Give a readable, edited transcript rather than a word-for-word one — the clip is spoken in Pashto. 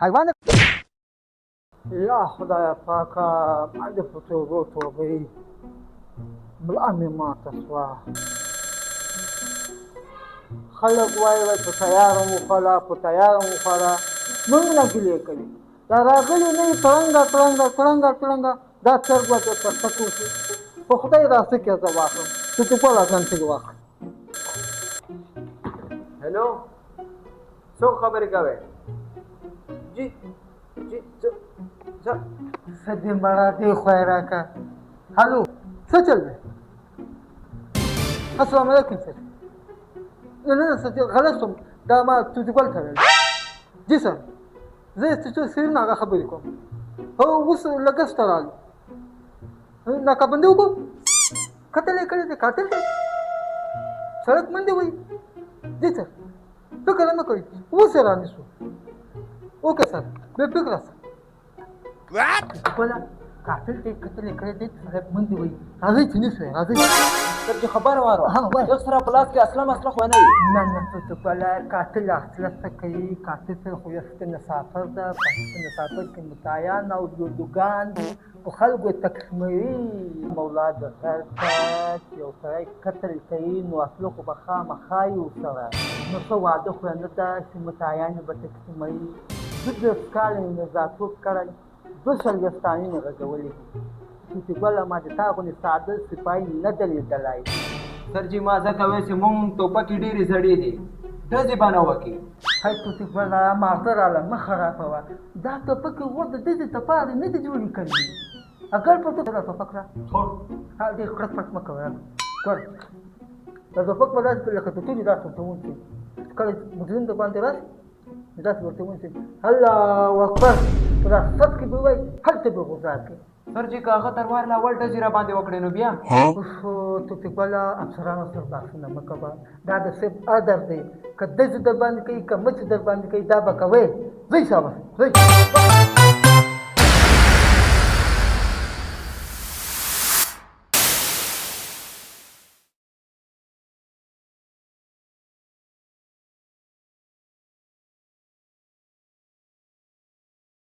حیوان یا خدای پاکه ما دې په توبو توبې ملا مې ماته شوه خلک وایي په تیاره وخوړه په تیاره وخوړه موږ نه ګیلې کوي دا راغلي نه وي تړنګه دا چرګ به درته ټکو شي په خدای راسه کې زه واخلم چې ته ټوله ګنټې واخلم हेलो څوک خبرې کوي جی څه دې مړه دې خوی راکړه هلو څه چل دی السلام علیکم سر نه سر غلط شوم دا ما توتیګل ته ویل جی سر زه ستاسو سره هغه خبرې کوم اوس لګښت راغلی ناکابندي وکړو قتل یې کړی دی قاتل دی سړک باندې وایي جی سر فکر نه کوي اوس یې رانیسو اوکې سر بې فکره سر قاتل دی قتل یې کړی دی سړک باندې وایي راځئ چې نیسو یې راځئ سر چې خبره واره یو سره په لاس کې اصله مسله خو نه وي نه توتکوله قاتل اصله څه کوي قاتل سره خو یو څه مسافر ده په مسافر کې متعیان او دودوګان په خلکو یې تقسیموي مولا د خیر ته چې یو سړی قتل کوي نو اصله خو به خامخا یې ورسره نو څه واده خو یې نه ده چې متعیان یې به تقسیموي 15 کاله یې نظارتوب کړی 240 یې غږولي دي توتکوله ما د تا غوندې ساده سپایي نه ده لیدلی سر جی ما ځکه وایي چې مونږ ټوپکې ډېرې زړې دي ډزې به نه وکړي هی توتکوله ماته راله مه خرابوه دا ټوپکې اوس د ډزې دپاره نه دي جوړې کړي اگر په تو دا ټوپک را ها دې کړک پټ مه کوه کړ دا ټوپک په داسې لکه توتونې داسې ورته ونیسئ کله مجرم د باندې راشي داسې ورته ونیسئ الله اکبر په دا صف کې به وایي هلته به غوځار کړي سر جی که هغه تروار له اول ډزې را باندې وکړې نو بیا توتکوله افسرانو سره بحثونه مه کوه دا د صرف ادر دی که ډزې در باندې کوي که مچ در باندې کوي دا به کوئ ځئ شاباس ځئ